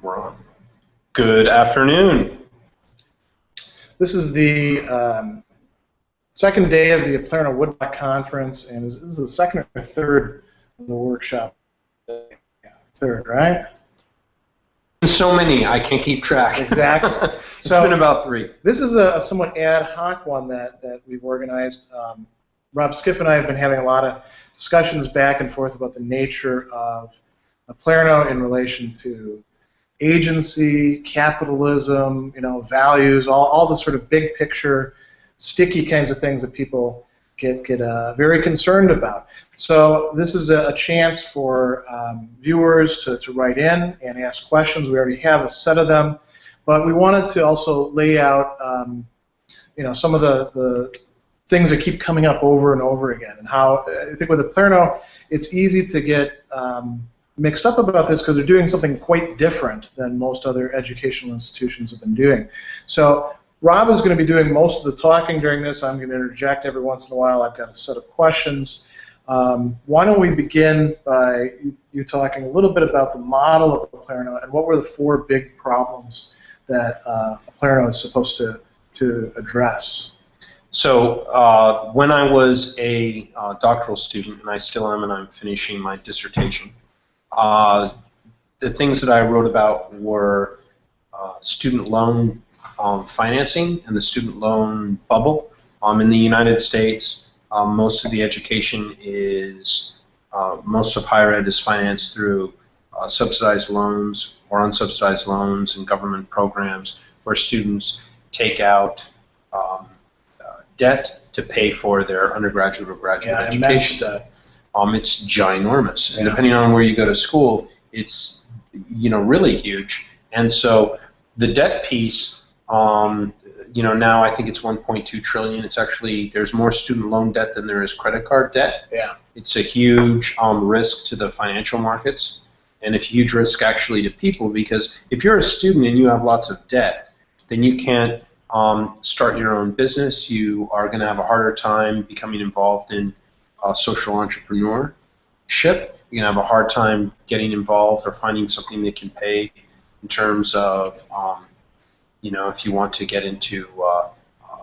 We're on. Good afternoon. This is the second day of the Oplerno Woodblock conference, and this is the second or third of the workshop. Third, right? So many, I can't keep track. Exactly. It's been about 3. This is a somewhat ad hoc one that we've organized. Rob Skiff and I have been having a lot of discussions back and forth about the nature of Oplerno in relation to agency, capitalism, values, all the sort of big picture, sticky kinds of things that people get very concerned about. So this is a chance for viewers to write in and ask questions. We already have a set of them, but we wanted to also lay out, some of the things that keep coming up over and over again, and how I think with Oplerno, it's easy to get mixed up about this because they're doing something quite different than most other educational institutions have been doing. So Rob is going to be doing most of the talking during this. I'm going to interject every once in a while. I've got a set of questions. Why don't we begin by you talking a little bit about the model of Oplerno and what were the 4 big problems that Oplerno is supposed to address? So when I was a doctoral student, and I still am, and I'm finishing my dissertation, the things that I wrote about were student loan financing and the student loan bubble. In the United States, most of the education is, most of higher ed is financed through subsidized loans or unsubsidized loans and government programs where students take out debt to pay for their undergraduate or graduate education. It's ginormous, and depending on where you go to school, it's really huge. And so the debt piece, now I think it's 1.2 trillion. It's actually, there's more student loan debt than there is credit card debt. Yeah, it's a huge risk to the financial markets, and a huge risk actually to people, because if you're a student and you have lots of debt, then you can't start your own business. You are going to have a harder time becoming involved in social entrepreneurship. You're going to have a hard time getting involved or finding something that can pay in terms of, if you want to get into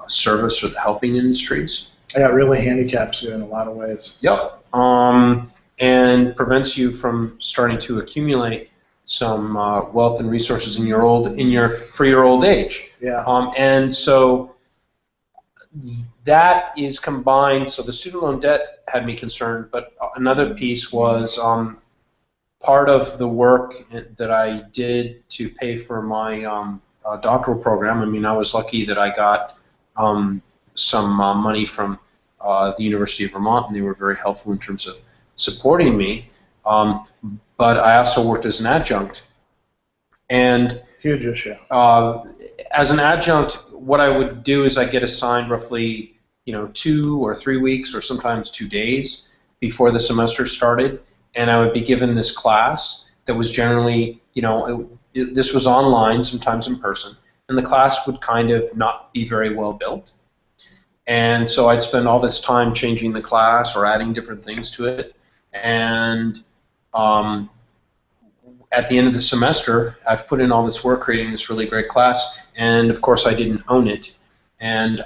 service or the helping industries. Yeah, it really handicaps you in a lot of ways. Yep. And prevents you from starting to accumulate some wealth and resources for your old age. Yeah. And so that is combined. So the student loan debt had me concerned, but another piece was part of the work that I did to pay for my doctoral program. I mean, I was lucky that I got some money from the University of Vermont, and they were very helpful in terms of supporting me. But I also worked as an adjunct. And huge issue. As an adjunct, what I would do is I get assigned roughly 2 or 3 weeks or sometimes 2 days before the semester started, and I would be given this class that was generally, this was online, sometimes in person, and the class would kind of not be very well built. And so I'd spend all this time changing the class or adding different things to it, and at the end of the semester, I've put in all this work creating this really great class, and of course I didn't own it, and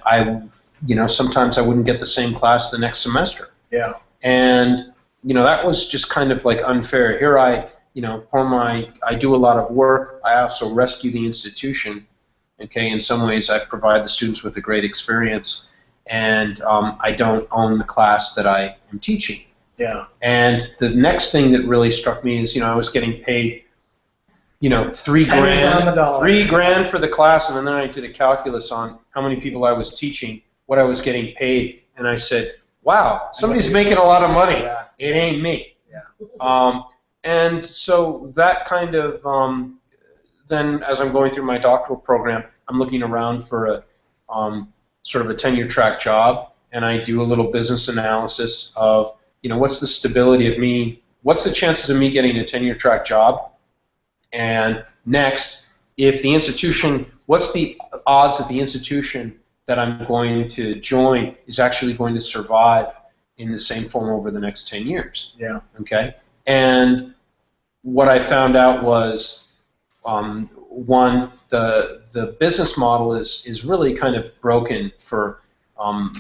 sometimes I wouldn't get the same class the next semester. Yeah. And that was just kind of like unfair. Here I do a lot of work. I also rescue the institution. Okay, in some ways I provide the students with a great experience, and I don't own the class that I am teaching. Yeah. And the next thing that really struck me is, I was getting paid, $3 grand for the class, and then I did a calculus on how many people I was teaching, what I was getting paid, and I said, wow, somebody's making a lot of money. Yeah. It ain't me. Yeah. And so that kind of, then as I'm going through my doctoral program, I'm looking around for a sort of a tenure track job, and I do a little business analysis of, what's the stability of me, what's the chances of me getting a tenure track job, and next, if the institution, what's the odds that the institution that I'm going to join is actually going to survive in the same form over the next 10 years. Yeah. Okay? And what I found out was One, the business model is really kind of broken for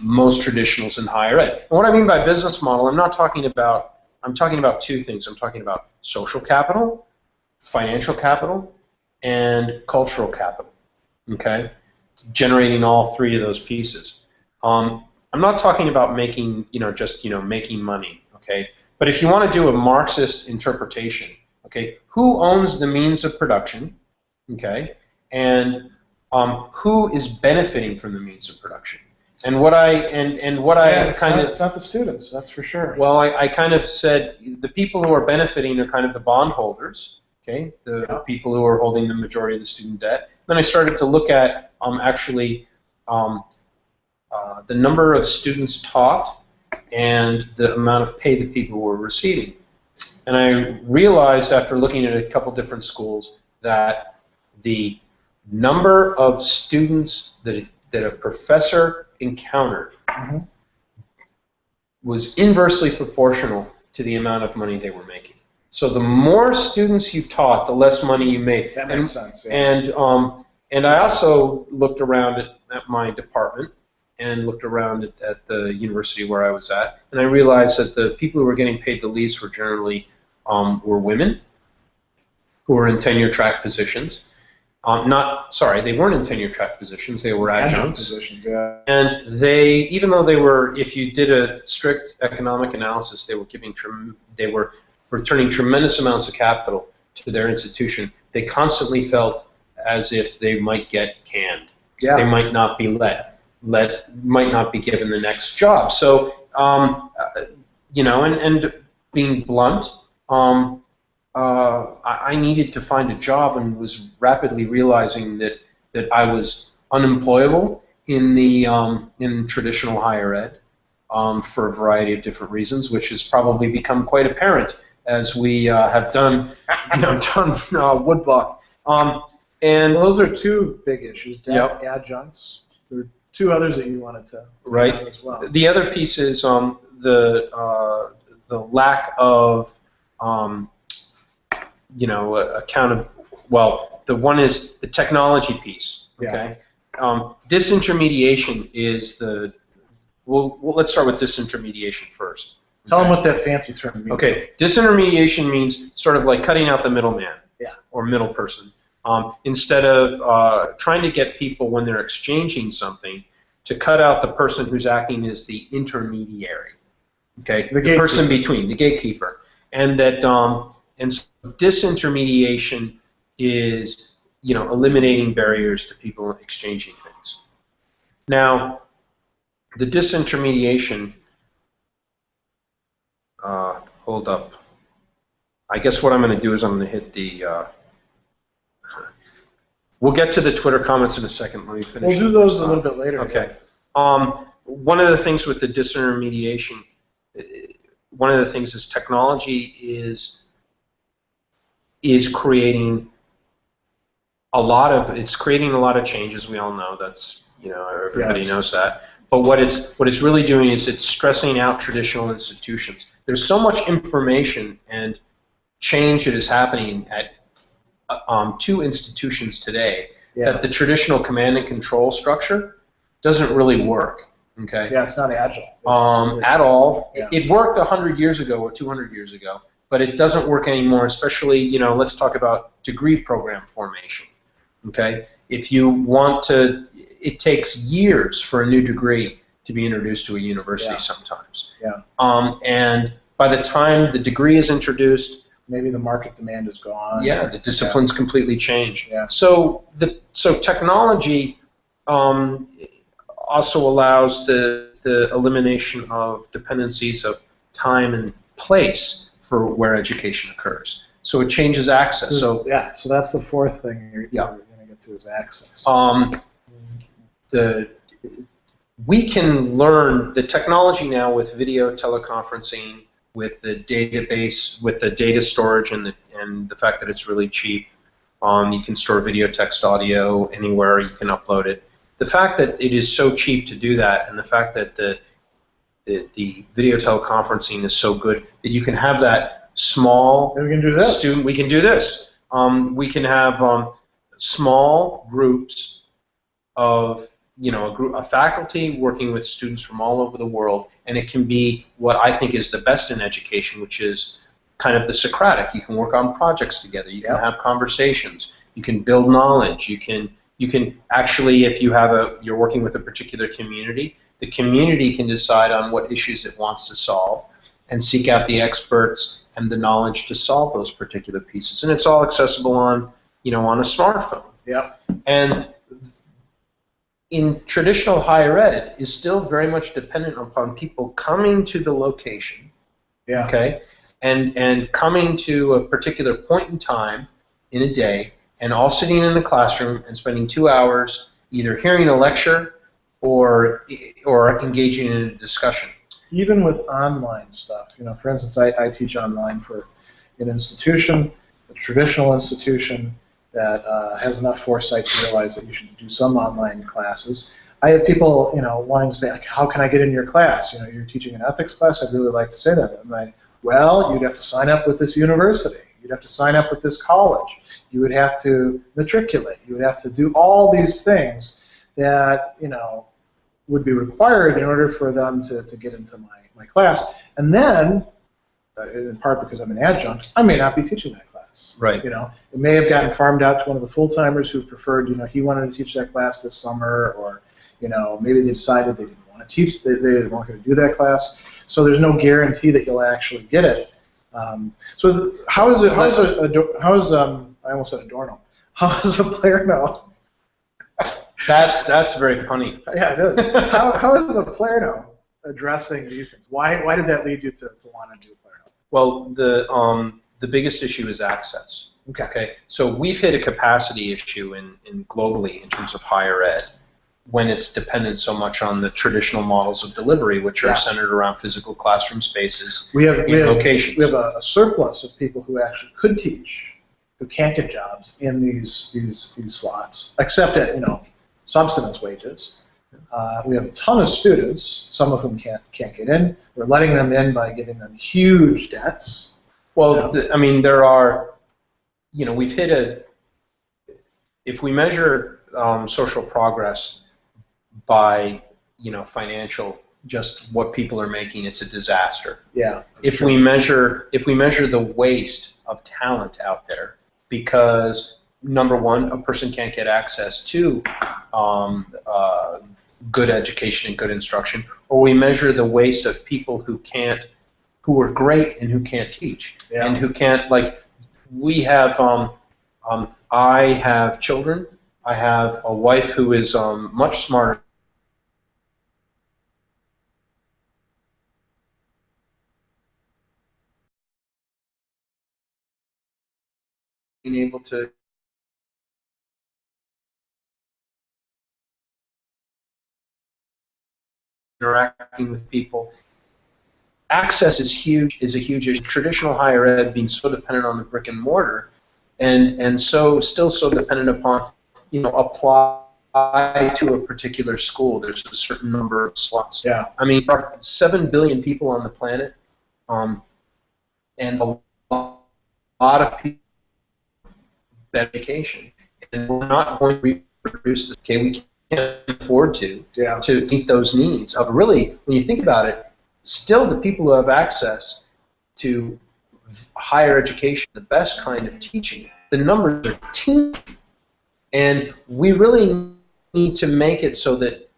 most traditionals in higher ed. And what I mean by business model, I'm talking about two things. I'm talking about social capital, financial capital, and cultural capital. Okay, generating all three of those pieces. I'm not talking about making making money. Okay, but if you want to do a Marxist interpretation, okay, who owns the means of production? Okay, and who is benefiting from the means of production? And what I it's not the students, that's for sure. Well, I kind of said the people who are benefiting are kind of the bondholders, okay, the people who are holding the majority of the student debt. Then I started to look at the number of students taught and the amount of pay that people were receiving. And I realized after looking at a couple different schools that the number of students that a professor encountered was inversely proportional to the amount of money they were making. So the more students you taught, the less money you made. That makes sense. Yeah. And I also looked around at my department and looked around at the university where I was at, and I realized that the people who were getting paid the least were generally were women who were in tenure-track positions. They weren't in tenure-track positions. They were adjuncts. Positions, yeah. And even though they were, if you did a strict economic analysis, they were returning tremendous amounts of capital to their institution. They constantly felt as if they might get canned. Yeah. They might not be might not be given the next job. So, and being blunt, I needed to find a job and was rapidly realizing that I was unemployable in traditional higher ed for a variety of different reasons, which has probably become quite apparent as we have done Woodblock. And so those are two big issues. Yep. Adjuncts. There are two others that you wanted to right as well. The other piece is the lack of the one is the technology piece. Okay. Yeah. Disintermediation is let's start with disintermediation first. Tell them what that fancy term means. Okay, disintermediation means sort of like cutting out the middleman, or middle person. Instead of trying to get people when they're exchanging something to cut out the person who's acting as the intermediary, okay, the person between, the gatekeeper, and that and so disintermediation is eliminating barriers to people exchanging things. Now, the disintermediation. Hold up. I guess what I'm going to do is I'm going to hit the. We'll get to the Twitter comments in a second. Let me finish. We'll do those a little bit later. Okay. One of the things with the disintermediation, one of the things is technology is creating a lot of changes. We all know that's everybody knows that. But what it's really doing is it's stressing out traditional institutions. There's so much information and change that is happening at two institutions today that the traditional command and control structure doesn't really work. Okay. Yeah, it's not agile. At all. Yeah. It worked 100 years ago or 200 years ago, but it doesn't work anymore. Especially, let's talk about degree program formation. Okay. If you want to, it takes years for a new degree to be introduced to a university sometimes. Yeah. And by the time the degree is introduced, maybe the market demand is gone. Yeah, the disciplines completely change. Yeah. So technology also allows the elimination of dependencies of time and place for where education occurs. So it changes access. So that's the fourth thing you're going to get to is access. We can learn the technology now with video teleconferencing, with the database, with the data storage, and the fact that it's really cheap. You can store video, text, audio anywhere. You can upload it. The fact that it is so cheap to do that, and the fact that the video teleconferencing is so good that you can have that small we can do this. student. We can do this. We can have small groups of, a faculty working with students from all over the world, and it can be what I think is the best in education, which is kind of the Socratic. You can work on projects together. You can have conversations. You can build knowledge. You can actually, if you're working with a particular community, the community can decide on what issues it wants to solve and seek out the experts and the knowledge to solve those particular pieces. And it's all accessible on, on a smartphone. Yep. And in traditional higher ed is still very much dependent upon people coming to the location, okay, and coming to a particular point in time in a day, and all sitting in the classroom and spending 2 hours either hearing a lecture or engaging in a discussion. Even with online stuff, for instance, I teach online for an institution, a traditional institution, that has enough foresight to realize that you should do some online classes. I have people, wanting to say, like, how can I get in your class? You're teaching an ethics class. I'd really like to say that. I'm like, well, you'd have to sign up with this university. You'd have to sign up with this college. You would have to matriculate. You would have to do all these things that, would be required in order for them to get into my class. And then, in part because I'm an adjunct, I may not be teaching that class. Right. It may have gotten farmed out to one of the full-timers who preferred, he wanted to teach that class this summer, or, maybe they decided they didn't want to teach, they weren't going to do that class. So there's no guarantee that you'll actually get it. How is I almost said Adorno. How is Oplerno? That's very funny. Yeah, it is. How is Oplerno addressing these things? Why did that lead you to want to do Oplerno? Well, the biggest issue is access. Okay. So we've hit a capacity issue in globally in terms of higher ed, when it's dependent so much on the traditional models of delivery, which are centered around physical classroom spaces in locations. We have a surplus of people who actually could teach, who can't get jobs in these slots, except at subsistence wages. We have a ton of students, some of whom can't get in. We're letting them in by giving them huge debts. Well, there are, we've hit if we measure social progress by, financial, just what people are making, it's a disaster. Yeah. If we measure the waste of talent out there, because number one, a person can't get access to good education and good instruction, or we measure the waste of people who are great and who can't teach, and who can't, like, we have, I have children, I have a wife who is much smarter being able to interacting with people. Access is a huge issue. Traditional higher ed being so dependent on the brick and mortar, and so still so dependent upon, apply to a particular school. There's a certain number of slots. Yeah. There are 7 billion people on the planet, and a lot of people have education, and we're not going to reproduce this. Okay, we can't afford to meet those needs. Really, when you think about it, still the people who have access to higher education, the best kind of teaching, the numbers are teeny. And we really need to make it so that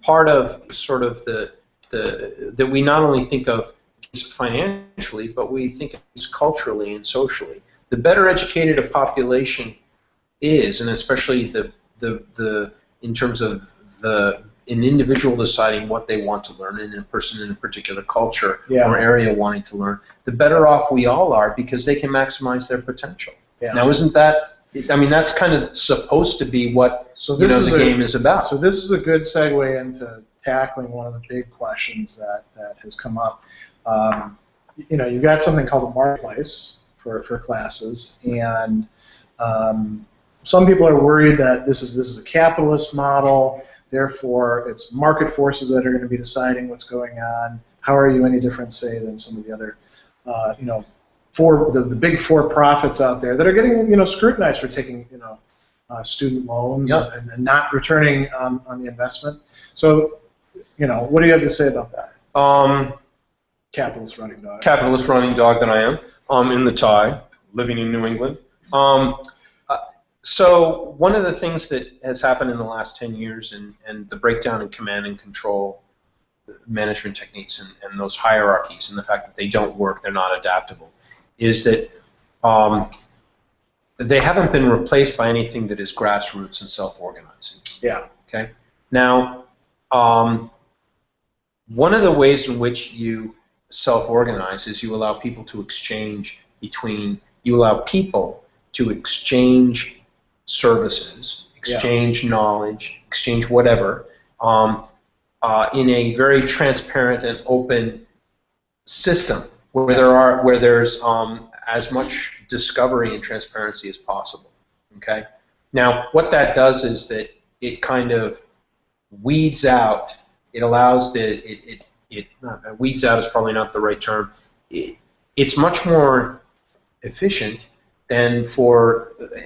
part of sort of that we not only think of financially, but we think of culturally and socially. The better educated a population is, and especially in terms of an individual deciding what they want to learn, and a person in a particular culture or area wanting to learn, the better off we all are, because they can maximize their potential. Yeah. Now, isn't that? That's kind of supposed to be what the game is about. So this is a good segue into tackling one of the big questions that has come up. You've got something called a marketplace for classes, and some people are worried that this is a capitalist model. Therefore, it's market forces that are going to be deciding what's going on. How are you any different, say, than some of the other, the big for-profits out there that are getting scrutinized for taking student loans and not returning on the investment. So what do you have to say about that? Capitalist running dog. Capitalist running dog that I am, in the tie, living in New England. So one of the things that has happened in the last 10 years and the breakdown in command and control management techniques and those hierarchies and the fact that they don't work, they're not adaptable, is that they haven't been replaced by anything that is grassroots and self-organizing. Yeah. Okay. Now, one of the ways in which you self-organize is you allow people to exchange services, exchange knowledge, exchange whatever, in a very transparent and open system where there's as much discovery and transparency as possible. Okay. Now, what that does is that it kind of weeds out. It allows weeds out is probably not the right term. It's much more efficient than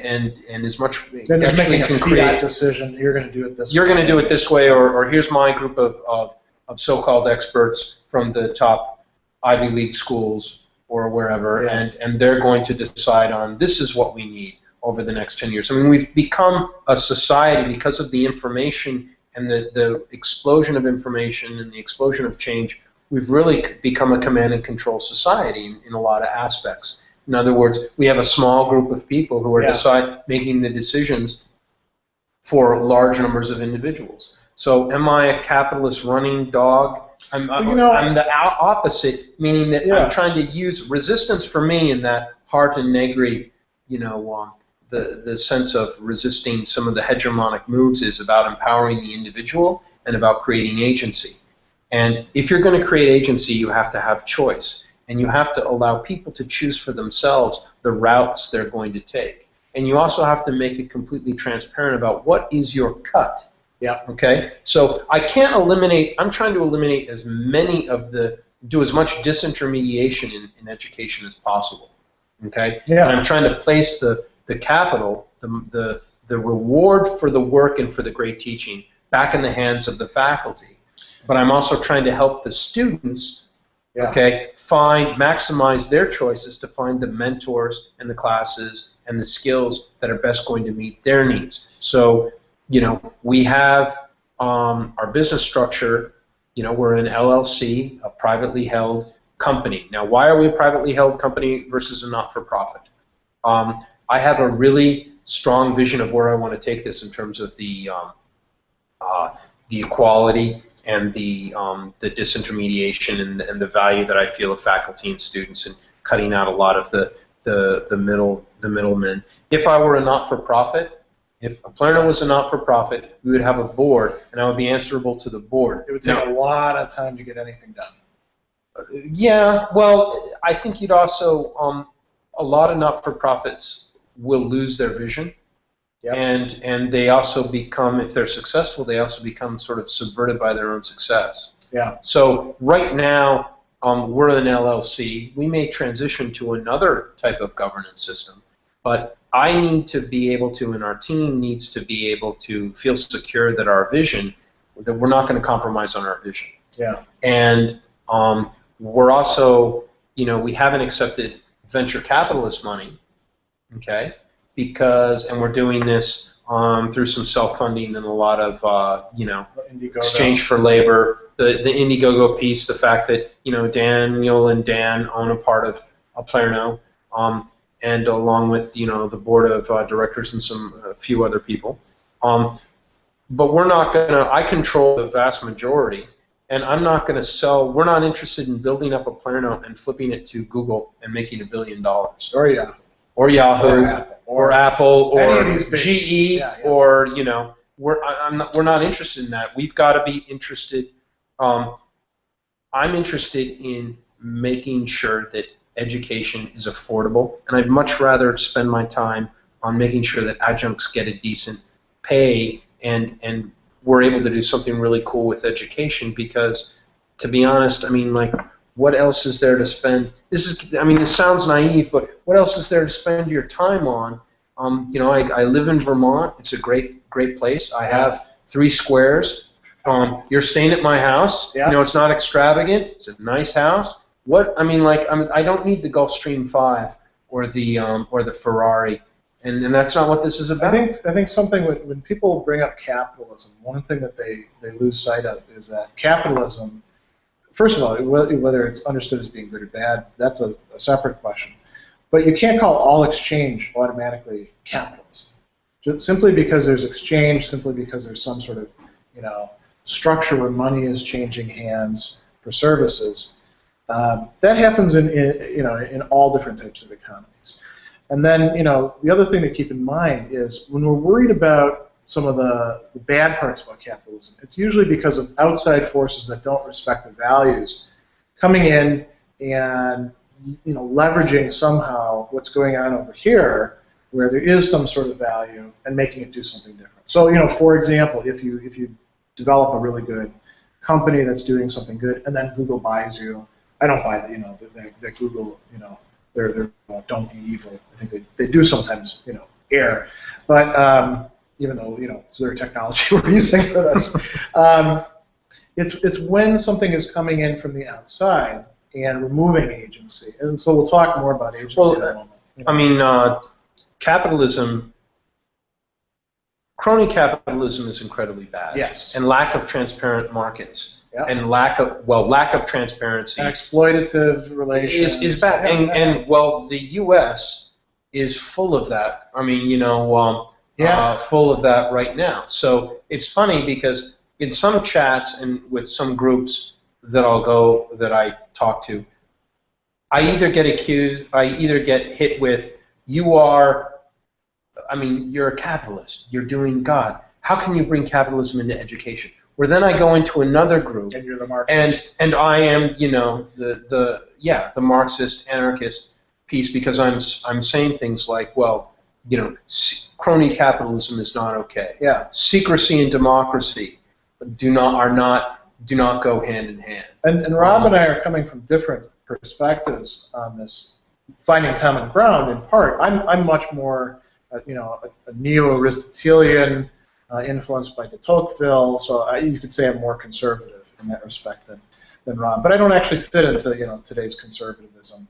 and is much. Then just making a fiat decision. You're going to do it this way. You're going to do it this way, or here's my group of so-called experts from the top Ivy League schools or wherever, and they're going to decide on this is what we need over the next 10 years. I mean, we've become a society because of the information and the explosion of information and the explosion of change. We've really become a command and control society in a lot of aspects. In other words, we have a small group of people who are making the decisions for large numbers of individuals. So am I a capitalist running dog? I'm the opposite, meaning that I'm trying to use resistance for me in that heart and negri, the sense of resisting some of the hegemonic moves is about empowering the individual and about creating agency. And if you're going to create agency, you have to have choice. And you have to allow people to choose for themselves the routes they're going to take. And you also have to make it completely transparent about what is your cut. Yeah. Okay? So I can't eliminate, I'm trying to eliminate as many do as much disintermediation in education as possible. Okay? Yeah. And I'm trying to place the capital, the reward for the work and for the great teaching back in the hands of the faculty. But I'm also trying to help the students maximize their choices to find the mentors and the classes and the skills that are best going to meet their needs. So, we have our business structure, we're an LLC, a privately held company. Now, why are we a privately held company versus a not-for-profit? I have a really strong vision of where I want to take this in terms of the equality and the disintermediation and the value that I feel of faculty and students and cutting out a lot of the middlemen. If I were a not-for-profit, if Oplerno was a not-for-profit, we would have a board, and I would be answerable to the board. It would take a lot of time to get anything done. Yeah, well, I think you'd also, a lot of not-for-profits will lose their vision. Yep. And they also become, if they're successful, they also become sort of subverted by their own success. Yeah. So right now, we're an LLC. We may transition to another type of governance system, but I need to be able to, and our team needs to be able to feel secure that our vision, that we're not going to compromise on our vision. Yeah. And we're also, we haven't accepted venture capitalist money, okay? And we're doing this through some self-funding and a lot of, exchange for labor, the Indiegogo piece, the fact that, Daniel and Dan own a part of Oplerno, and along with, the board of directors and a few other people. But we're not going to, I control the vast majority, and I'm not going to sell, we're not interested in building up Oplerno and flipping it to Google and making $1 billion. Or Yahoo, or Apple, or GE, or we're not interested in that. We've got to be interested. I'm interested in making sure that education is affordable, and I'd much rather spend my time on making sure that adjuncts get a decent pay, and we're able to do something really cool with education. Because, to be honest, I mean, like, what else is there to spend? I mean, this sounds naive, but what else is there to spend your time on? You know, I live in Vermont. It's a great place. I have 3 squares. You're staying at my house. Yeah. You know, it's not extravagant. It's a nice house. I mean, like, I don't need the Gulfstream 5 or the Ferrari, and that's not what this is about. I think something when people bring up capitalism, one thing that they lose sight of is that capitalism, first of all, whether it's understood as being good or bad, that's a separate question. But you can't call all exchange automatically capitalism. Just simply because there's exchange, simply because there's some sort of, you know, structure where money is changing hands for services. That happens in all different types of economies. And then, you know, the other thing to keep in mind is when we're worried about some of the bad parts about capitalism, it's usually because of outside forces that don't respect the values coming in and, you know, leveraging somehow what's going on over here where there is some sort of value and making it do something different. So, you know, for example, if you develop a really good company that's doing something good and then Google buys you, I don't buy that, you know, that Google, you know, they're don't be evil. I think they do sometimes, you know, err. But even though, you know, it's their technology we're using for this, it's when something is coming in from the outside and removing agency. And so we'll talk more about agency in a moment. You know? I mean, capitalism, crony capitalism is incredibly bad. Yes. And lack of transparent markets. Yep. And lack of transparency. And exploitative relations. Is bad. And well, the U.S. is full of that. I mean, you know, full of that right now. So it's funny because in some chats and with some groups that I talk to, I either get hit with, you're a capitalist, you're doing God. How can you bring capitalism into education? Where then I go into another group, and you're the Marxist. And I am, you know, the Marxist anarchist piece, because I'm saying things like, well, you know, crony capitalism is not okay. Yeah. Secrecy and democracy do not go hand in hand. And Rob and I are coming from different perspectives on this, finding common ground in part. I'm much more, you know, a neo-Aristotelian, influenced by de Tocqueville, so you could say I'm more conservative in that respect than Rob. But I don't actually fit into, you know, today's conservatism.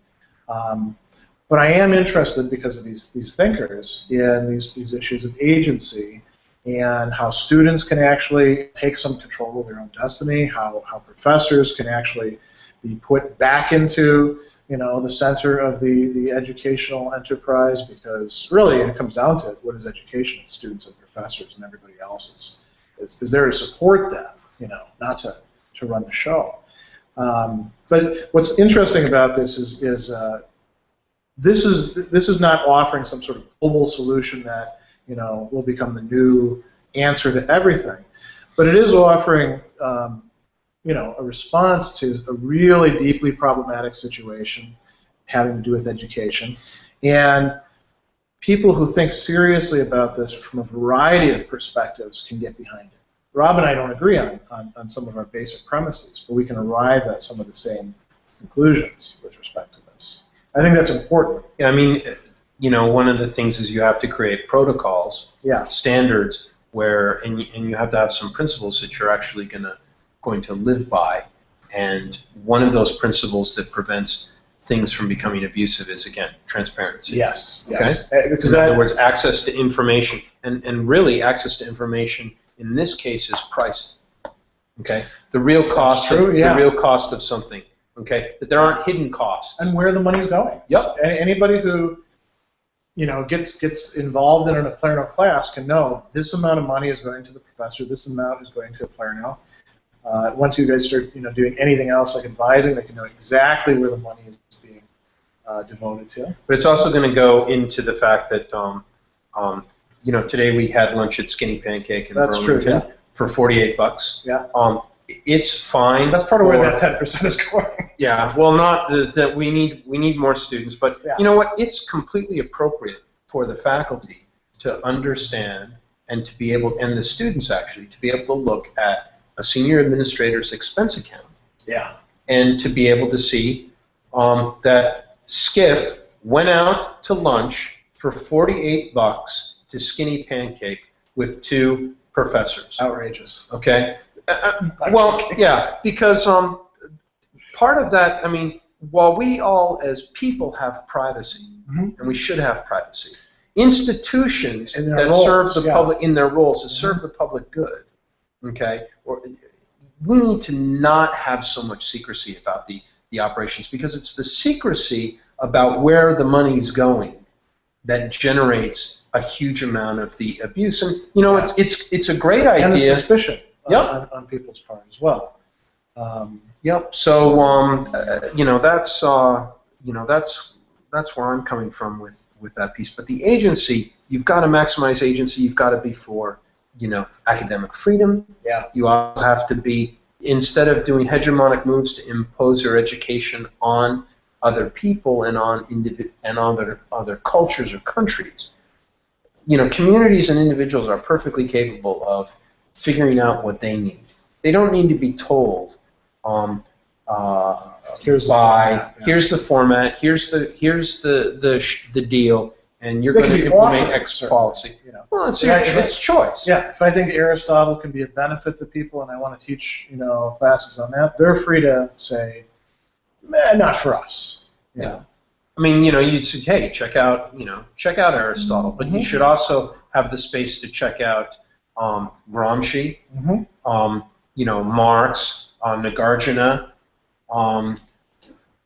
But I am interested, because of these thinkers, in these issues of agency and how students can actually take some control of their own destiny, how professors can actually be put back into, you know, the center of the educational enterprise, because really it comes down to what is education? It's students and professors, and everybody else is there to support them, you know, not to run the show. But what's interesting about this is this is not offering some sort of global solution that, you know, will become the new answer to everything, but it is offering you know, a response to a really deeply problematic situation having to do with education. And people who think seriously about this from a variety of perspectives can get behind it. Rob and I don't agree on some of our basic premises, but we can arrive at some of the same conclusions with respect to this. I think that's important. Yeah, I mean, you know, one of the things is you have to create protocols, standards, and you have to have some principles that you're actually going to live by, and one of those principles that prevents things from becoming abusive is, again, transparency. Yes. Okay? Yes. Because in other words, access to information, and really access to information in this case is pricing. Okay, the real cost the real cost of something. Okay, that there aren't hidden costs. And where the money's going. Yep. Anybody who, you know, gets involved in an Oplerno class can know this amount of money is going to the professor, this amount is going to Oplerno. Once you guys start, you know, doing anything else like advising, they can know exactly where the money is being devoted to. But it's also going to go into the fact that, you know, today we had lunch at Skinny Pancake in Burlington for $48. Yeah. It's fine. That's part of where that 10% is going. Yeah. Well, not that we need more students, but you know what? It's completely appropriate for the faculty to understand and to be able, and the students actually, to be able to look at a senior administrator's expense account. Yeah. and to be able to see that Skiff went out to lunch for $48 to Skinny Pancake with 2 professors. Outrageous. Okay? Well, yeah, because part of that, I mean, while we all as people have privacy, and we should have privacy, institutions that serve the public in their roles to serve the public good, okay, we need to not have so much secrecy about the operations, because it's the secrecy about where the money's going that generates a huge amount of the abuse. And you know, it's a great idea. And the suspicion on people's part as well. Yep. So you know, that's where I'm coming from with that piece. But the agency, you've got to maximize agency. You've got to be for, you know, academic freedom. Yeah. You also have to be, instead of doing hegemonic moves to impose your education on other people and on other cultures or countries, you know, communities and individuals are perfectly capable of figuring out what they need. They don't need to be told, here's the format, here's the deal, and you're going to implement X policy. You know. Well, it's choice. Yeah, if I think Aristotle can be a benefit to people, and I want to teach, you know, classes on that, they're free to say, not for us. You know? I mean, you know, you'd say, hey, check out Aristotle, but you should also have the space to check out Gramsci, you know, Marx, Nagarjuna,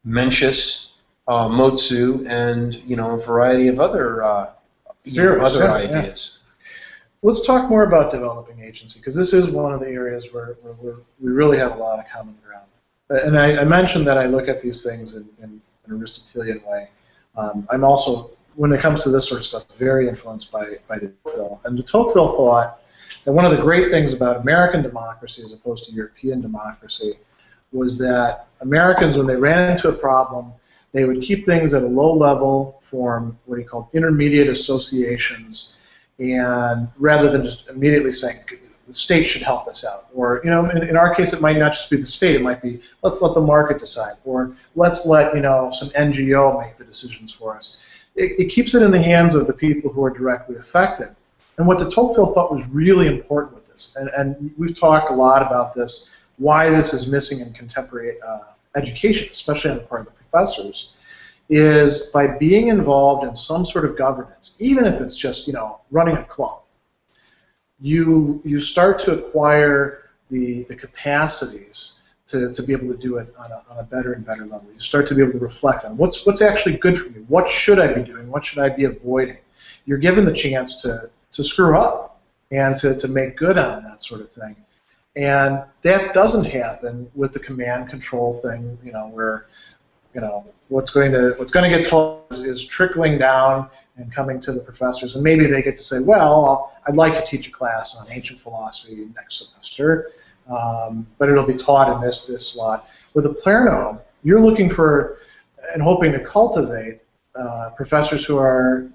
Mencius, Motsu, and, you know, a variety of other ideas. Let's talk more about developing agency, because this is one of the areas where we really have a lot of common ground. And I mentioned that I look at these things in an Aristotelian way. I'm also, when it comes to this sort of stuff, very influenced by de Tocqueville. And de Tocqueville thought that one of the great things about American democracy as opposed to European democracy was that Americans, when they ran into a problem, they would keep things at a low level, form what he called intermediate associations, and rather than just immediately saying the state should help us out, or, you know, in our case it might not just be the state, it might be let's let the market decide, or let's let, you know, some NGO make the decisions for us. It keeps it in the hands of the people who are directly affected. And what de Tocqueville thought was really important with this, and we've talked a lot about this, why this is missing in contemporary education, especially on the part of the professors, is by being involved in some sort of governance, even if it's just, you know, running a club, you start to acquire the capacities to be able to do it on a better and better level. You start to be able to reflect on what's actually good for me, what should I be doing, what should I be avoiding. You're given the chance to screw up and to make good on that sort of thing. And that doesn't happen with the command control thing, you know, where, you know, what's going to get told is trickling down and coming to the professors, and maybe they get to say, well, I'd like to teach a class on ancient philosophy next semester, but it'll be taught in this slot. With Oplerno, you're looking for and hoping to cultivate professors who are,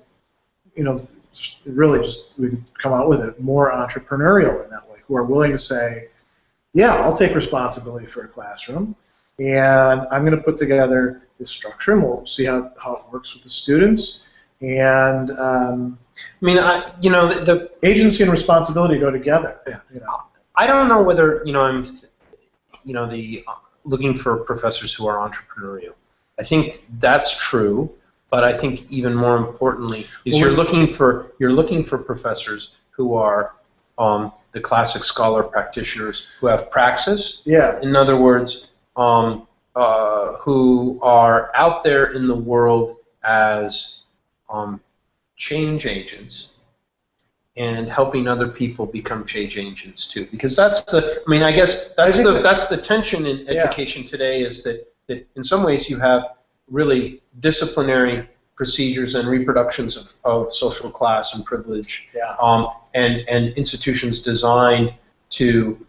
you know, we can come out with it, more entrepreneurial in that way, who are willing to say, yeah, I'll take responsibility for a classroom, and I'm going to put together this structure, and we'll see how it works with the students. And I mean, you know, the agency and responsibility go together. Yeah. You know, I don't know whether, you know, I'm, you know, looking for professors who are entrepreneurial. I think that's true, but I think even more importantly is you're looking for professors who are the classic scholar practitioners who have praxis. Yeah. In other words, who are out there in the world as change agents and helping other people become change agents too. Because that's the, I mean, I guess that's the tension in education today, is that in some ways you have really disciplinary procedures and reproductions of social class and privilege, and institutions designed to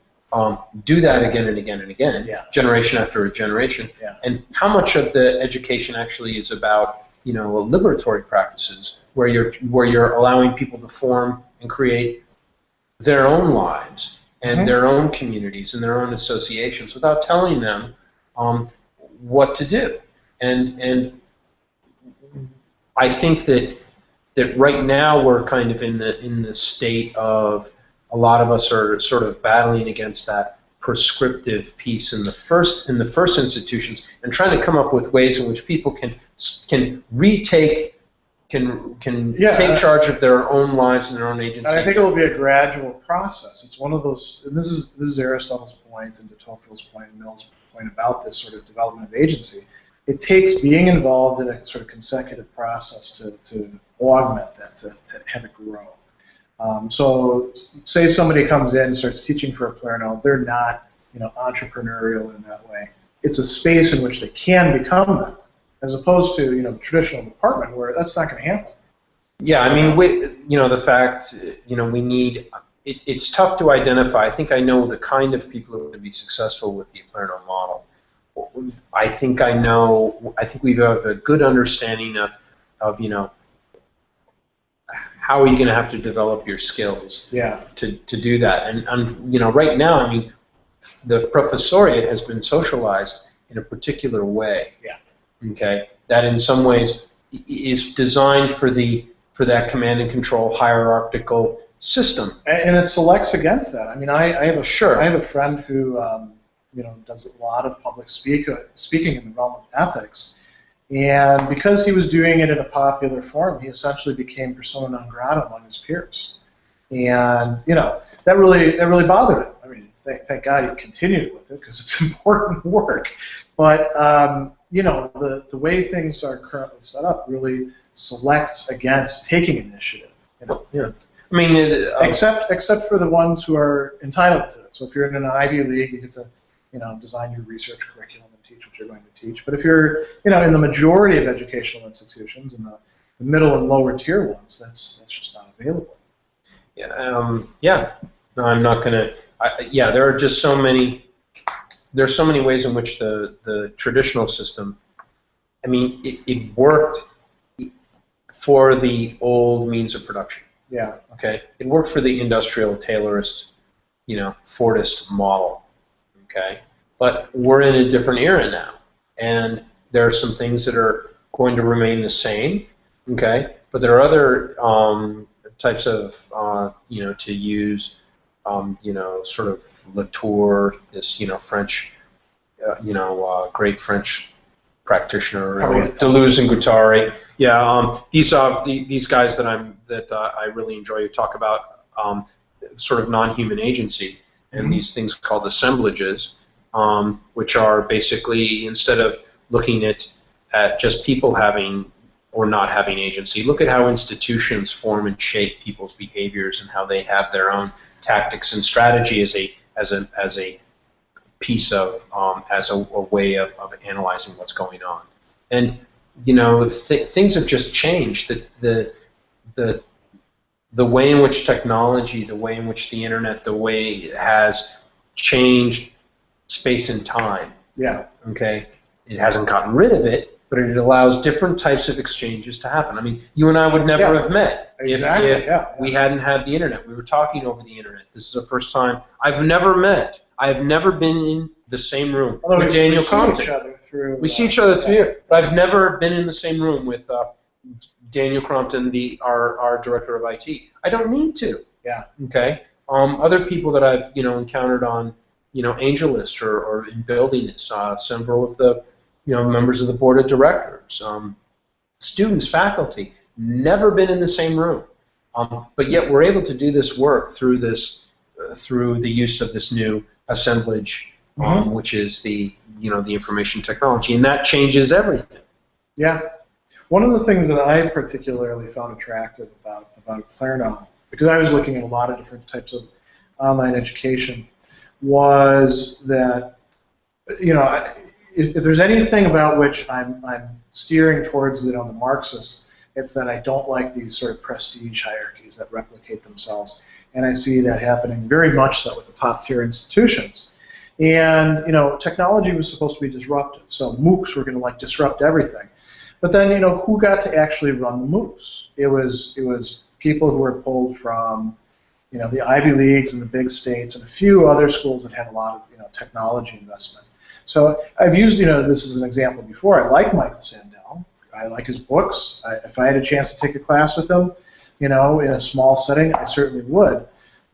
do that again and again and again, generation after generation. And how much of the education actually is about, you know, liberatory practices where you're allowing people to form and create their own lives and their own communities and their own associations without telling them what to do. And I think that right now we're kind of in the state of a lot of us are sort of battling against that prescriptive piece in the first institutions and trying to come up with ways in which people can take charge of their own lives and their own agency. And I think it will be a gradual process. It's one of those, and this is Aristotle's point and de Tocqueville's point and Mill's point about this sort of development of agency. It takes being involved in a sort of consecutive process to augment that, to have it grow. So say somebody comes in and starts teaching for Oplerno, they're not entrepreneurial in that way. It's a space in which they can become that, as opposed to the traditional department where that's not going to happen. Yeah, I mean, the fact we need it's tough to identify. I think I know the kind of people who are going to be successful with the Oplerno model. I think we have a good understanding of how are you going to have to develop your skills to do that. And right now, I mean, the professoriate has been socialized in a particular way. Yeah. Okay, that in some ways is designed for that command and control hierarchical system. And it selects against that. I mean, I have a friend who does a lot of public speaking in the realm of ethics, and because he was doing it in a popular form, he essentially became persona non grata among his peers, and that really bothered him. I mean, thank God he continued with it because it's important work, but the way things are currently set up really selects against taking initiative. Yeah. I mean, except for the ones who are entitled to it. So if you're in an Ivy League, you get to design your research curriculum and teach what you're going to teach. But if you're in the majority of educational institutions, in the middle and lower tier ones, that's just not available. Yeah. No, I'm not gonna. There are just so many. There's so many ways in which the traditional system. I mean, it worked for the old means of production. Yeah. Okay. It worked for the industrial Taylorist, Fordist model. Okay. But we're in a different era now, and there are some things that are going to remain the same. Okay. But there are other types of to use sort of Latour, this French great French practitioner, Deleuze and Guattari. Yeah, these guys that I really enjoy to talk about sort of non-human agency and these things called assemblages, which are basically, instead of looking at just people having or not having agency, look at how institutions form and shape people's behaviors and how they have their own tactics and strategy as a piece of as a way of analyzing what's going on. And things have just changed. The way in which technology, the way in which the internet, the way it has changed space and time. Yeah. Okay. It hasn't gotten rid of it, but it allows different types of exchanges to happen. I mean, you and I would never have met if we hadn't had the internet. We were talking over the internet. This is the first time. I've never met. I've never been in the same room with Daniel Crompton. We see each other through here, but I've never been in the same room with Daniel Crompton, our director of IT. I don't need to. Yeah. Okay. Other people that I've encountered on AngelList or in building this, several of the members of the board of directors, students, faculty, never been in the same room, but yet we're able to do this work through the use of this new assemblage, which is the information technology, and that changes everything. Yeah. One of the things that I particularly found attractive about Oplerno, because I was looking at a lot of different types of online education, was that if there's anything about which I'm steering towards the Marxists, it's that I don't like these sort of prestige hierarchies that replicate themselves, and I see that happening very much so with the top tier institutions. And technology was supposed to be disruptive, so MOOCs were going to disrupt everything. But then who got to actually run the MOOCs? It was people who were pulled from the Ivy Leagues and the big states and a few other schools that had a lot of technology investment. So I've used, this as an example before. I like Michael Sandel. I like his books. If I had a chance to take a class with him, in a small setting, I certainly would.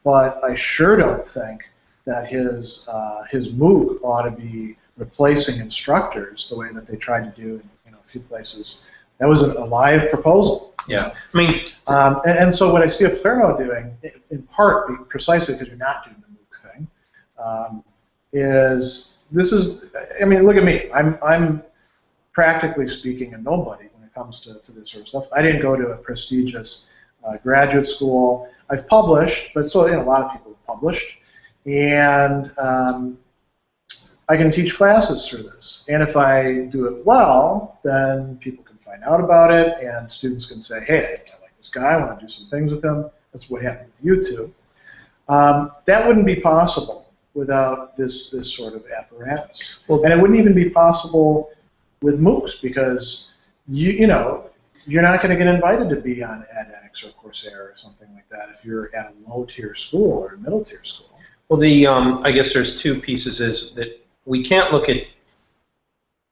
But I sure don't think that his MOOC ought to be replacing instructors the way that they tried to do in a few places. That was a live proposal. Yeah, I mean, and so what I see Oplerno doing, in part precisely because you're not doing the MOOC thing, is this is. I mean, look at me. I'm practically speaking a nobody when it comes to this sort of stuff. I didn't go to a prestigious graduate school. I've published, but so a lot of people have published, and I can teach classes through this. And if I do it well, then people can find out about it, and students can say, hey, I like this guy, I want to do some things with him. That's what happened with YouTube. That wouldn't be possible without this sort of apparatus. Well, and it wouldn't even be possible with MOOCs because you're not going to get invited to be on edX or Coursera or something like that if you're at a low-tier school or a middle-tier school. Well, I guess there's two pieces is that we can't look at,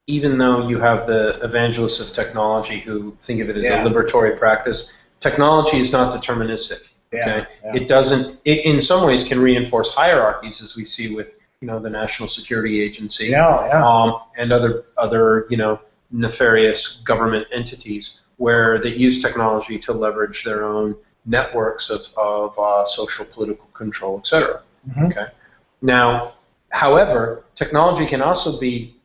even though you have the evangelists of technology who think of it as a liberatory practice, technology is not deterministic. Okay? It doesn't. It in some ways can reinforce hierarchies, as we see with the National Security Agency and other nefarious government entities where they use technology to leverage their own networks of social political control, etc. Mm-hmm. Okay. Now, however, technology can also be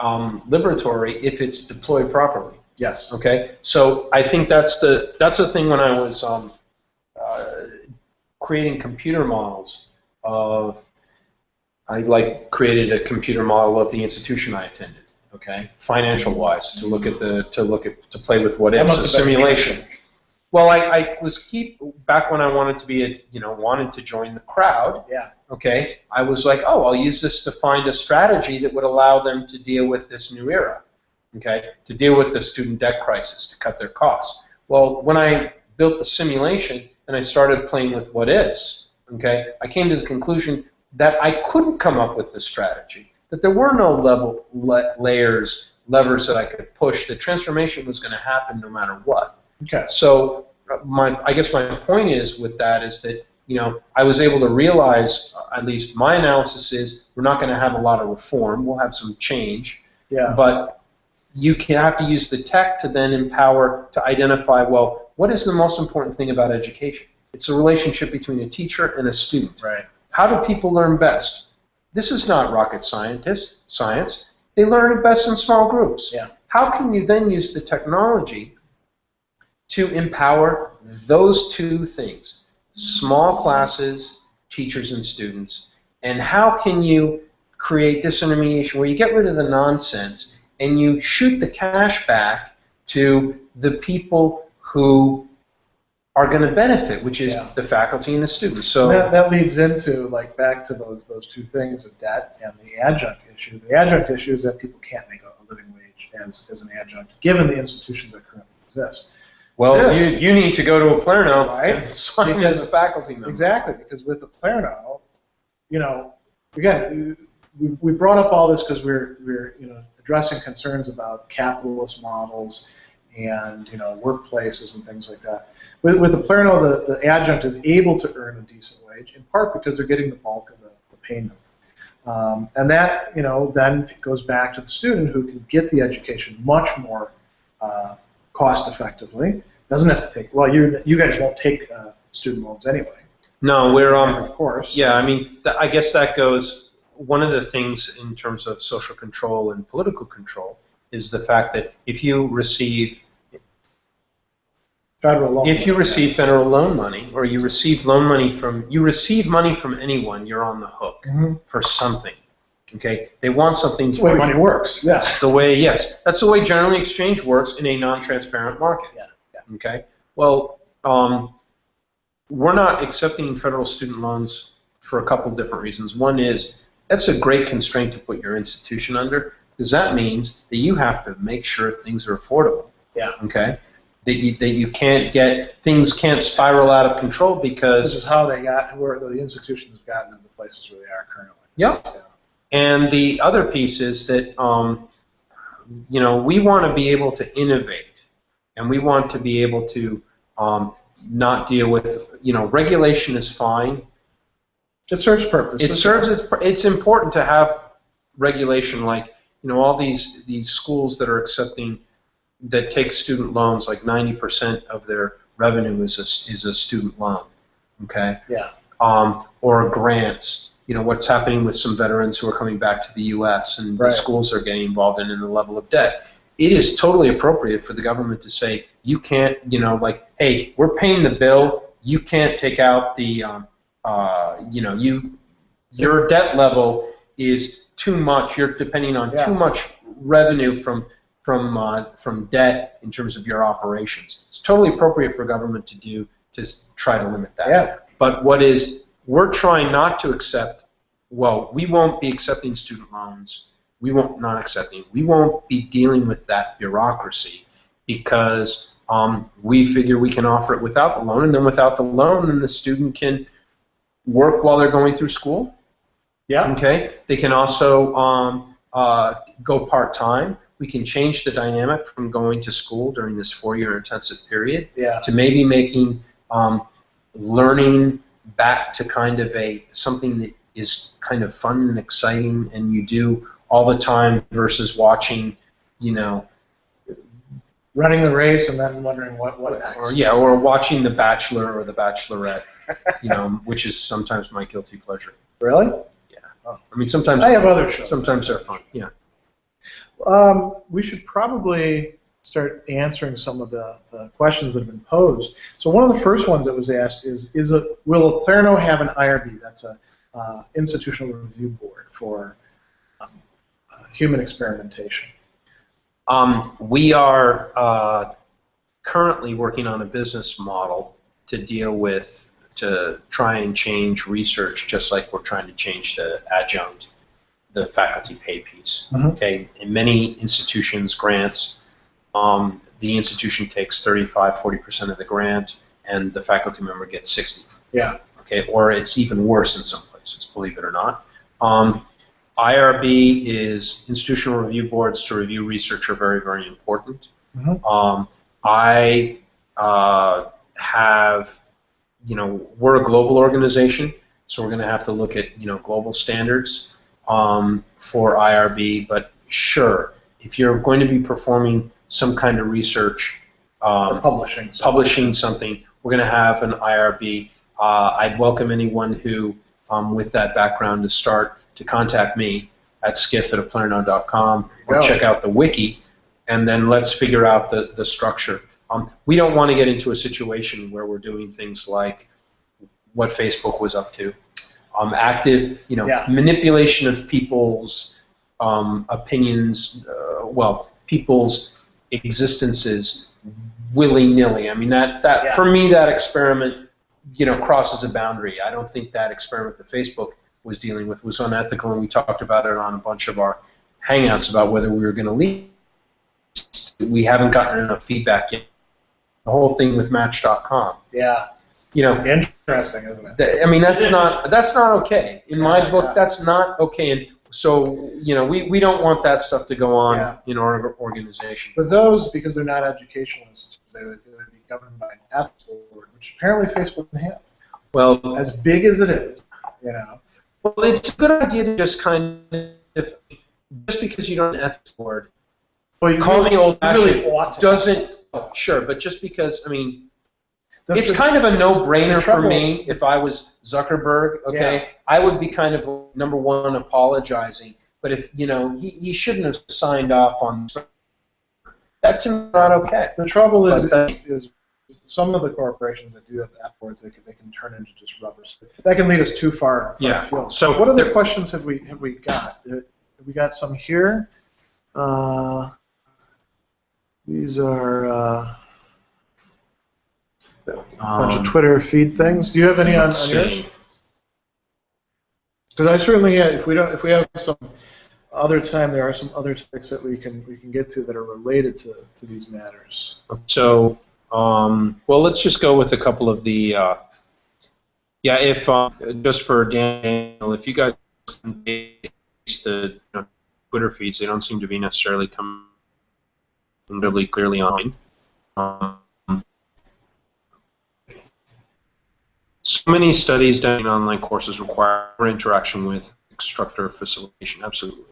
liberatory if it's deployed properly. Yes. Okay. So I think that's the thing when I was creating computer models of. I created a computer model of the institution I attended. Okay, financial-wise, to play with what ifs, a simulation. Well, I was back when I wanted to be wanted to join the crowd. Yeah. Okay, I was like, oh, I'll use this to find a strategy that would allow them to deal with this new era. Okay, to deal with the student debt crisis, to cut their costs. Well, when I built the simulation and I started playing with what ifs, okay, I came to the conclusion that I couldn't come up with this strategy, that there were no levers that I could push, that transformation was going to happen no matter what. Okay. So I guess my point is with that is that I was able to realize, at least my analysis is, we're not going to have a lot of reform, we'll have some change, but you have to use the tech to then empower, to identify, well, what is the most important thing about education? It's a relationship between a teacher and a student. Right. How do people learn best? This is not rocket science. They learn it best in small groups. Yeah. How can you then use the technology to empower those two things, small classes, teachers and students, and how can you create disintermediation where you get rid of the nonsense and you shoot the cash back to the people who are going to benefit, which is the faculty and the students. So that leads into back to those two things of debt and the adjunct issue. The adjunct issue is that people can't make a living wage as an adjunct, given the institutions that currently exist. Well, you need to go to Oplerno, right? And sign as a faculty member. Exactly, because with Oplerno, again, we brought up all this because we're addressing concerns about capitalist models and workplaces and things like that. With Oplerno, the adjunct is able to earn a decent wage, in part because they're getting the bulk of the payment. And that then goes back to the student who can get the education much more cost effectively. Doesn't have to take. Well, you guys won't take student loans anyway. No, we're of course. Yeah, I mean, I guess that goes. One of the things in terms of social control and political control is the fact that if you receive federal loan money, or you receive money from anyone, you're on the hook for something. Okay, they want something. That's the way money works. Yeah. That's the way generally exchange works in a non-transparent market. Yeah. Okay. Well, we're not accepting federal student loans for a couple different reasons. One is that's a great constraint to put your institution under, because that means that you have to make sure things are affordable. Yeah. Okay. That you can't can't spiral out of control because this is how they got where the institutions have gotten to the places where they are currently. Yep. And the other piece is that we want to be able to innovate, and we want to be able to not deal with regulation is fine. It serves purpose. It's important to have regulation, like all these schools that are accepting that take student loans, like 90% of their revenue is a student loan. Okay. Yeah. Or grants. What's happening with some veterans who are coming back to the U.S. and the schools are getting involved in the level of debt. It is totally appropriate for the government to say, you can't, like, hey, we're paying the bill. You can't take out the, your debt level is too much. You're depending on too much revenue from debt in terms of your operations. It's totally appropriate for government to do to try to limit that. Yeah. But we're trying not to accept. Well, we won't be accepting student loans. We won't be dealing with that bureaucracy because we figure we can offer it without the loan, and then without the loan, then the student can work while they're going through school. Yeah. Okay. They can also go part-time. We can change the dynamic from going to school during this 4-year intensive period to maybe making learning back to kind of something that is kind of fun and exciting, and you do all the time versus watching, running the race and then wondering what next. Or watching The Bachelor or The Bachelorette, which is sometimes my guilty pleasure. Really? Yeah. Oh. I mean, sometimes I have other shows. Sometimes they're fun. Yeah. We should probably start answering some of the questions that have been posed. So one of the first ones that was asked is will Oplerno have an IRB? That's a institutional review board for human experimentation. We are currently working on a business model to try and change research, just like we're trying to change the adjunct, the faculty pay piece. Okay, in many institutions, grants, the institution takes 35–40% of the grant, and the faculty member gets 60. Yeah. Okay, or it's even worse in some places, believe it or not. IRB is institutional review boards to review research are very, very important. I have, we're a global organization, so we're going to have to look at, global standards for IRB. But sure, if you're going to be performing some kind of research, publishing something, we're going to have an IRB. I'd welcome anyone who, with that background, to contact me at skiff@oplerno.com or check out the wiki, and then let's figure out the structure. We don't want to get into a situation where we're doing things like what Facebook was up to, active, manipulation of people's opinions, people's existences willy-nilly. I mean, that for me, that experiment, crosses a boundary. I don't think that experiment that Facebook was dealing with was unethical, and we talked about it on a bunch of our hangouts about whether we were going to leave. We haven't gotten enough feedback yet. The whole thing with Match.com. Yeah. Interesting, isn't it? I mean, that's not okay. In my book, that's not okay. And so, we don't want that stuff to go on in our organization. For those, because they're not educational institutions, they would be governed by an ethics board, which apparently Facebook doesn't have. Well, as big as it is, Well, it's a good idea to just kind of, just because you don't have an ethics board, call me old-fashioned, doesn't, sure, but just because, I mean, it's kind of a no-brainer for me if I was Zuckerberg, okay? I would be kind of, number one, apologizing, but if, he shouldn't have signed off on, that's not okay. The trouble is some of the corporations that do have app boards, they can turn into just rubber. That can lead us too far. Yeah. So what other questions have we got? Have we got some here? These are a bunch of Twitter feed things. Do you have any on yours? Because I certainly, if we have some other time, there are some other topics that we can get to that are related to these matters. So. Well, let's just go with a couple of the, if, just for Daniel, if you guys the Twitter feeds, they don't seem to be necessarily coming really clearly on. So many studies done in online courses require interaction with instructor facilitation. Absolutely.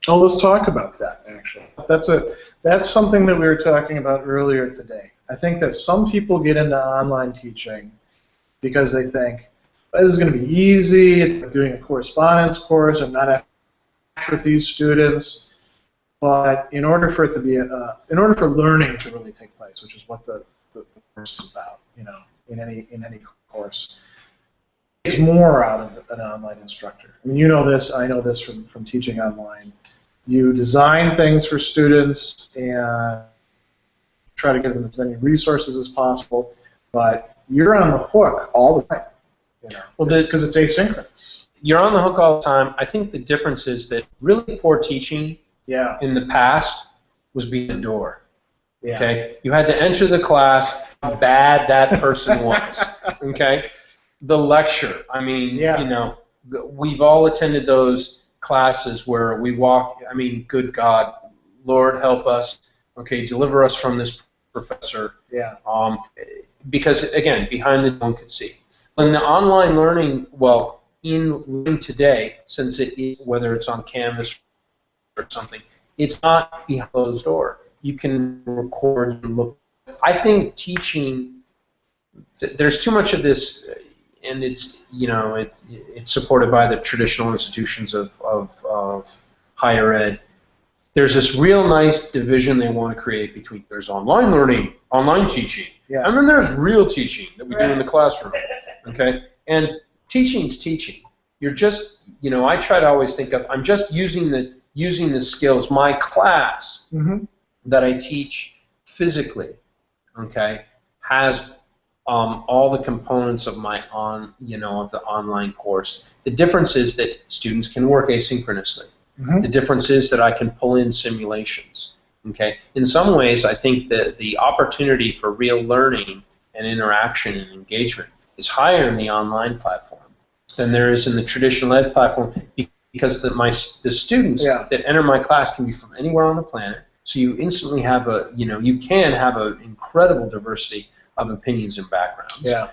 Oh, let's talk about that, actually. That's something that we were talking about earlier today. I think that some people get into online teaching because they think, this is going to be easy, it's like doing a correspondence course, I'm not with these students. But in order for it to be, in order for learning to really take place, which is what the course is about, in any course, it's more out of an online instructor. I mean, you know this, I know this from teaching online. You design things for students and try to give them as many resources as possible, but you're on the hook all the time, well, because it's asynchronous. You're on the hook all the time. I think the difference is that really poor teaching in the past was being a door. Yeah. Okay, you had to enter the class, how bad that person was. Okay, the lecture. I mean, we've all attended those classes where we walk. I mean, good God, Lord help us. Okay, deliver us from this professor. Yeah. Because again, behind the one could see. In the online learning, well, in learning today, since it is whether it's on Canvas or something, it's not behind closed door. You can record and look. I think teaching, there's too much of this, and it's it's supported by the traditional institutions of higher ed. There's this real nice division they want to create between there's online learning, online teaching, and then there's real teaching that we do in the classroom. Okay, and teaching's teaching. You're just, I try to always think of I'm just using the skills. My class that I teach physically, okay, has all the components of my of the online course. The difference is that students can work asynchronously. The difference is that I can pull in simulations. Okay, in some ways, I think that the opportunity for real learning and interaction and engagement is higher in the online platform than there is in the traditional ed platform, because the students that enter my class can be from anywhere on the planet. So you instantly have you can have an incredible diversity of opinions and backgrounds. Yeah.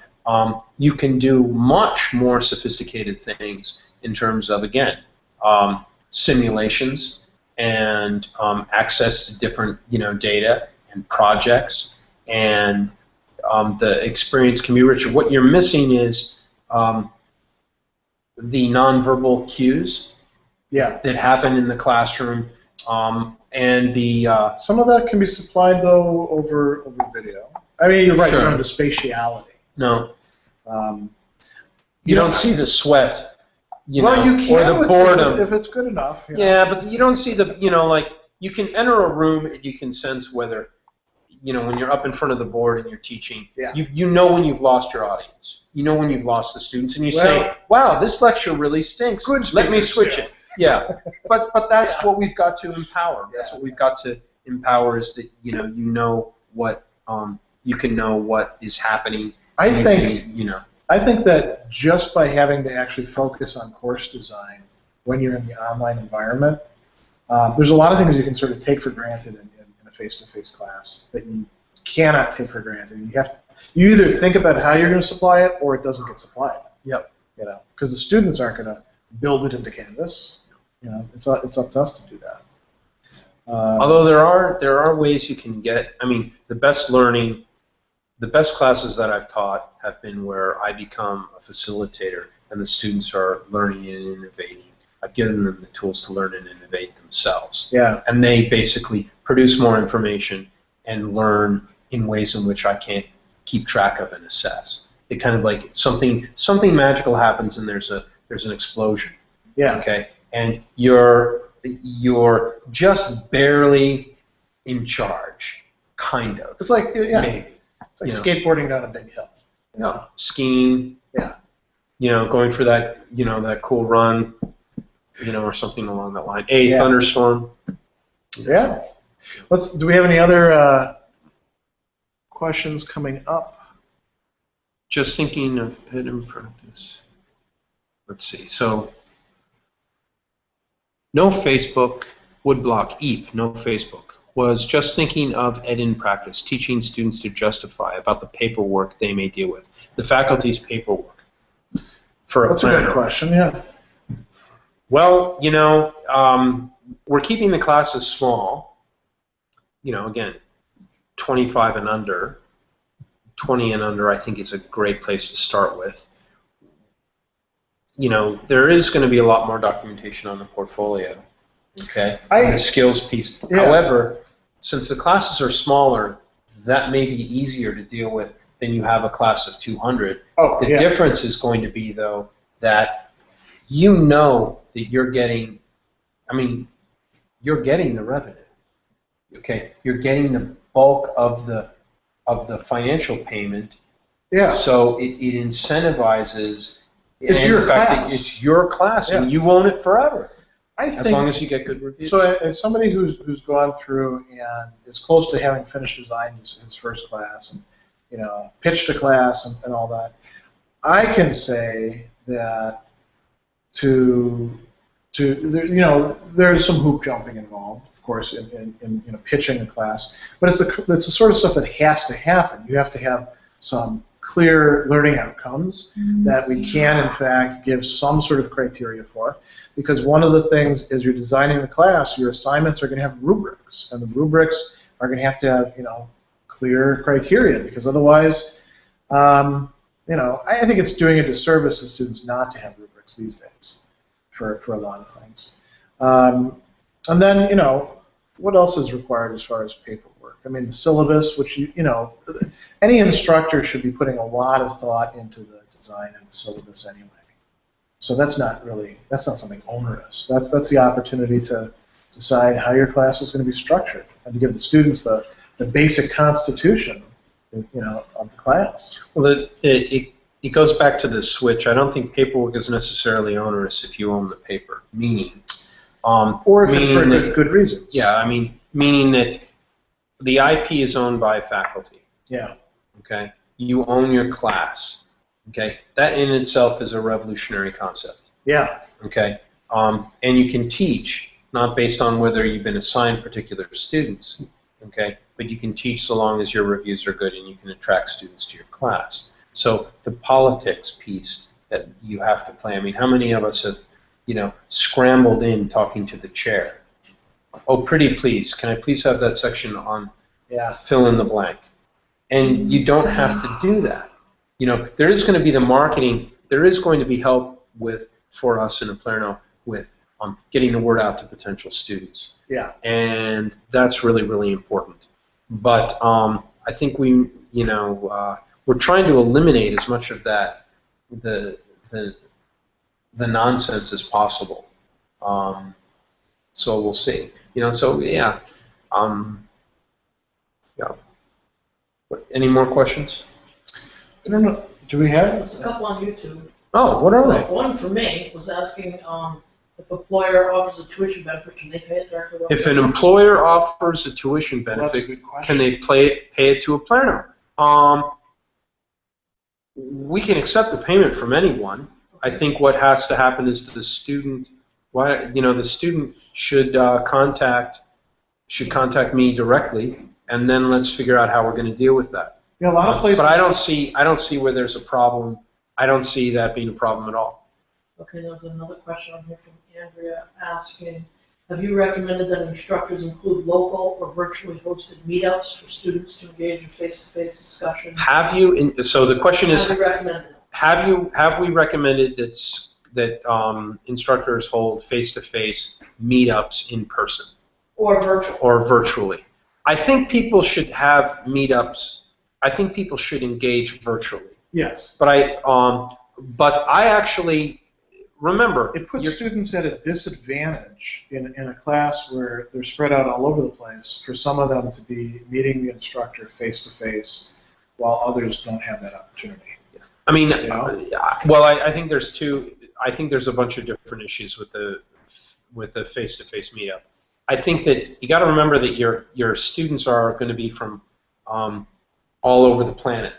You can do much more sophisticated things in terms of, again, simulations and access to different data and projects, and the experience can be richer. What you're missing is the nonverbal cues that happen in the classroom, and the some of that can be supplied though over video. I mean, you're right. Sure. You don't have the spatiality. No. You don't see the sweat. Well, you can or the boredom. if it's good enough. Yeah, but you don't see the like you can enter a room and you can sense whether when you're up in front of the board and you're teaching, you know when you've lost your audience. You know when you've lost the students, and you say, "Wow, this lecture really stinks. Let me switch it." Yeah, but that's what we've got to empower. That's what we've got to empower, is that you know what you can know what is happening. I think that just by having to actually focus on course design when you're in the online environment, there's a lot of things you can sort of take for granted in a face-to-face class that you cannot take for granted. You either think about how you're going to supply it, or it doesn't get supplied. Yep. Because the students aren't going to build it into Canvas. It's up to us to do that. Although there are ways you can get. I mean, the best classes that I've taught have been where I become a facilitator and the students are learning and innovating. I've given them the tools to learn and innovate themselves. Yeah. And they basically produce more information and learn in ways in which I can't keep track of and assess. It kind of like something magical happens and there's an explosion. Yeah. Okay. And you're just barely in charge, kind of. It's like maybe. It's like skateboarding down a big hill. Skiing. Yeah. Going for that that cool run, or something along that line. Thunderstorm. Yeah. Do we have any other questions coming up? Just thinking of it in practice. Let's see. So No Facebook, Woodblock, EAP, no Facebook, was just thinking of ed in practice, teaching students to justify about the paperwork they may deal with, the faculty's paperwork. For That's a good question, yeah. Well, we're keeping the classes small. Again, 25 and under, 20 and under, I think is a great place to start with. There is going to be a lot more documentation on the portfolio, okay, and the skills piece. Yeah. However, since the classes are smaller, that may be easier to deal with than you have a class of 200. The difference is going to be, though, that that you're getting, you're getting the revenue, okay? You're getting the bulk of the financial payment. Yeah. So it incentivizes. It's your class. It's your class, and you own it forever. As long as you get good reviews. So, as somebody who's gone through and is close to having finished design his first class, and pitched a class and all that, I can say that there's some hoop jumping involved, of course, in pitching a class, but it's the sort of stuff that has to happen. You have to have some clear learning outcomes that we can, in fact, give some sort of criteria for, because one of the things is you're designing the class, your assignments are going to have rubrics, and the rubrics are going to have clear criteria, because otherwise, I think it's doing a disservice to students not to have rubrics these days for a lot of things. And then, what else is required as far as paperwork? The syllabus, which any instructor should be putting a lot of thought into the design of the syllabus anyway. So that's not something onerous. That's the opportunity to decide how your class is going to be structured and to give the students the basic constitution, of the class. Well, it goes back to the switch. I don't think paperwork is necessarily onerous if you own the paper. Meaning, or if it's for good reasons. Yeah, meaning that the IP is owned by faculty. Yeah. Okay. You own your class. Okay. That in itself is a revolutionary concept. Yeah. Okay. And you can teach not based on whether you've been assigned particular students. Okay. But you can teach so long as your reviews are good and you can attract students to your class. So the politics piece that you have to play. How many of us have, scrambled in talking to the chair? Oh, pretty please, can I please have that section on fill in the blank? And you don't have to do that. There is going to be the marketing. There is going to be help for us in Oplerno with getting the word out to potential students. Yeah. And that's really, really important. But I think we're trying to eliminate as much of that, the nonsense as possible. So we'll see. Yeah. Any more questions? No. Do we have? There's a couple on YouTube. Oh, what are they? One for me was asking if employer offers a tuition benefit, can they pay it directly? If an employer offers a tuition benefit, can they pay it to Oplerno? We can accept the payment from anyone. I think what has to happen is the student. The student should contact me directly, and then let's figure out how we're going to deal with that. A lot of places. But I don't see where there's a problem. I don't see that being a problem at all. Okay, there's another question on here from Andrea asking, have you recommended that instructors include local or virtually hosted meetups for students to engage in face-to-face discussion? Have you? So the question is, have you recommended? Have we recommended that instructors hold face-to-face meetups in person? Or virtually. I think people should have meetups. I think people should engage virtually. Yes. But I actually remember it puts students at a disadvantage in a class where they're spread out all over the place for some of them to be meeting the instructor face-to-face while others don't have that opportunity. Well, I think there's two. I think there's a bunch of different issues with the face-to-face meetup. I think that you got to remember that your students are going to be from all over the planet.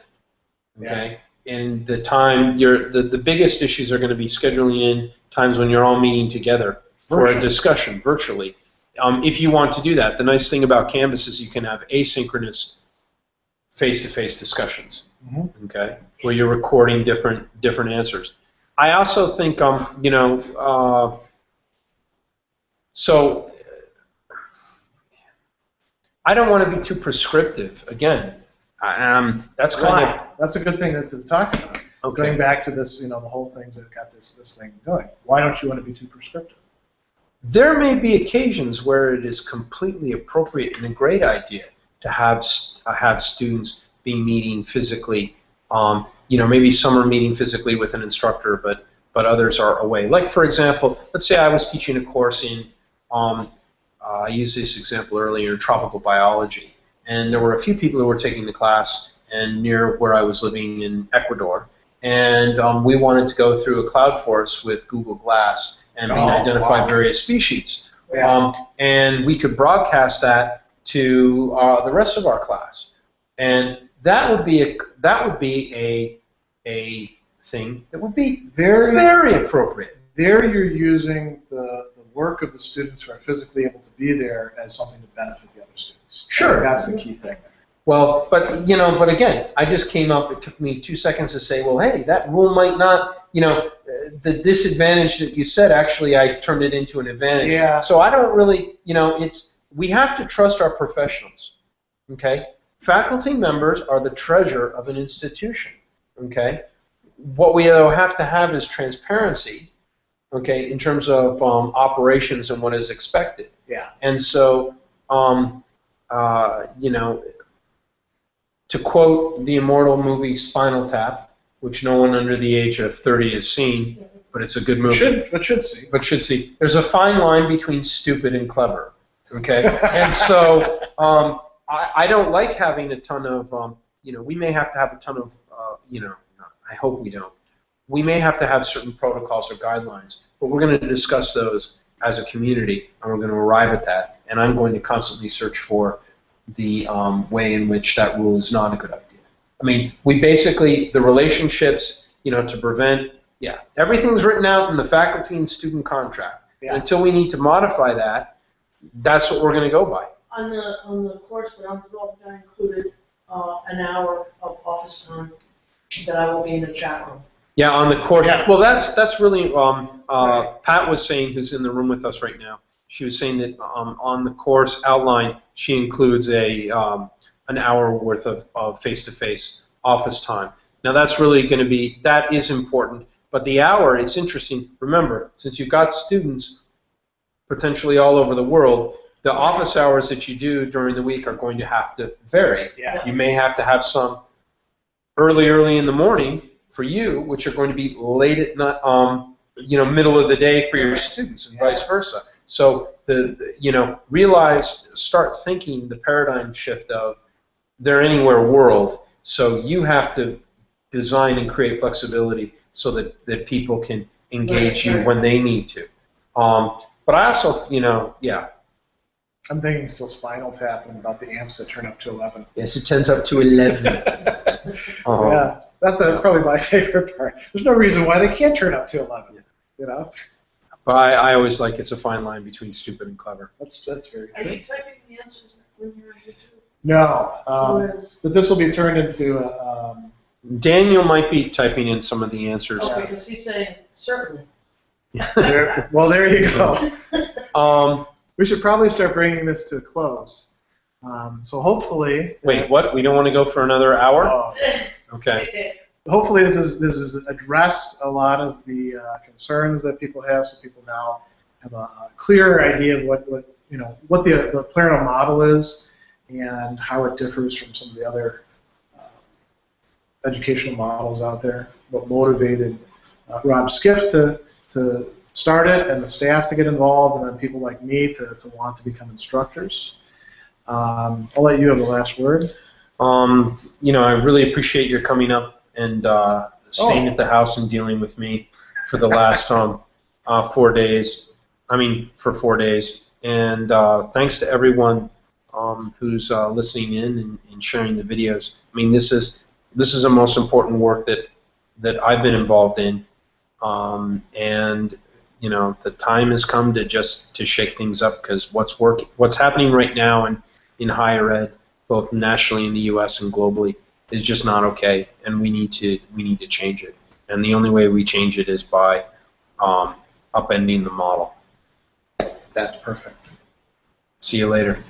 Okay, and the time the biggest issues are going to be scheduling in times when you're all meeting together. for a discussion virtually. If you want to do that, the nice thing about Canvas is you can have asynchronous face-to-face discussions, okay, where you're recording different answers. I also think, you know, so I don't want to be too prescriptive. Again, that's kind of that's a good thing to talk about. okay. Going back to this, you know, the whole thing's got this thing going. Why don't you want to be too prescriptive? There may be occasions where it is completely appropriate and a great idea to have students be meeting physically. You know, maybe some are meeting physically with an instructor, but others are away. Like, for example, let's say I was teaching a course in, I used this example earlier, in tropical biology, and there were a few people who were taking the class and near where I was living in Ecuador, and we wanted to go through a cloud forest with Google Glass and identify various species. Yeah. And we could broadcast that to the rest of our class, and that would be a thing that would be very appropriate. There you're using the work of the students who are physically able to be there as something to benefit the other students. Sure. That's the key thing there. Well, but you know, but again, I just came up. It took me 2 seconds to say, well, hey, that rule might not. You know, the disadvantage that you said, actually, I turned it into an advantage. Yeah. So I don't really, you know, we have to trust our professionals. Okay. Faculty members are the treasure of an institution. Okay. What we have to have is transparency. Okay, in terms of operations and what is expected. Yeah. And so, you know, to quote the immortal movie Spinal Tap, which no one under the age of 30 has seen, but it's a good movie. But should see. But should see. There's a fine line between stupid and clever. Okay, and so I don't like having a ton of, you know, we may have to have a ton of, you know, I hope we don't. We may have to have certain protocols or guidelines, but we're going to discuss those as a community, and we're going to arrive at that. And I'm going to constantly search for the way in which that rule is not a good idea. I mean, we basically, the relationships, you know, to prevent, yeah, everything's written out in the faculty and student contract. Yeah. Until we need to modify that, that's what we're going to go by. On the course that I'm developing, I included an hour of office time that I will be in the chat room. Yeah, on the course. Yeah. Well, that's really Pat was saying, who's in the room with us right now. She was saying that on the course outline, she includes an hour worth of face-to-face office time. Now that's really going to be, that is important. But the hour, it's interesting. Remember, since you've got students potentially all over the world, the office hours that you do during the week are going to have to vary. Yeah. You may have to have some early in the morning for you, which are going to be late at night, you know, middle of the day for your students, and vice versa. So you know, start thinking the paradigm shift of they're anywhere world. So you have to design and create flexibility so that people can engage you when they need to. But I also, you know, yeah. I'm thinking still Spinal Tap and about the amps that turn up to 11. Yes, it turns up to 11. Yeah. That's probably my favorite part. There's no reason why they can't turn up to 11. You know. But I always like it's a fine line between stupid and clever. That's very Are true. you typing the answers when you're on YouTube? No. But this will be turned into Daniel might be typing in some of the answers. Oh, because he's saying certainly. well, there you go. We should probably start bringing this to a close. So hopefully. Wait, what? We don't want to go for another hour? Oh. Okay. Hopefully this is addressed a lot of the concerns that people have, so people now have a clearer idea of what the Oplerno model is and how it differs from some of the other educational models out there. What motivated Rob Skiff to start it, and the staff to get involved, and then people like me to want to become instructors. I'll let you have the last word. You know, I really appreciate your coming up and staying at the house and dealing with me for the last 4 days. I mean, for 4 days. And thanks to everyone who's listening in and sharing the videos. I mean, this is the most important work that I've been involved in. And you know, the time has come to just to shake things up, because what's happening right now in higher ed, both nationally in the U.S. and globally, is just not okay, and we need to change it. And the only way we change it is by upending the model. That's perfect. See you later.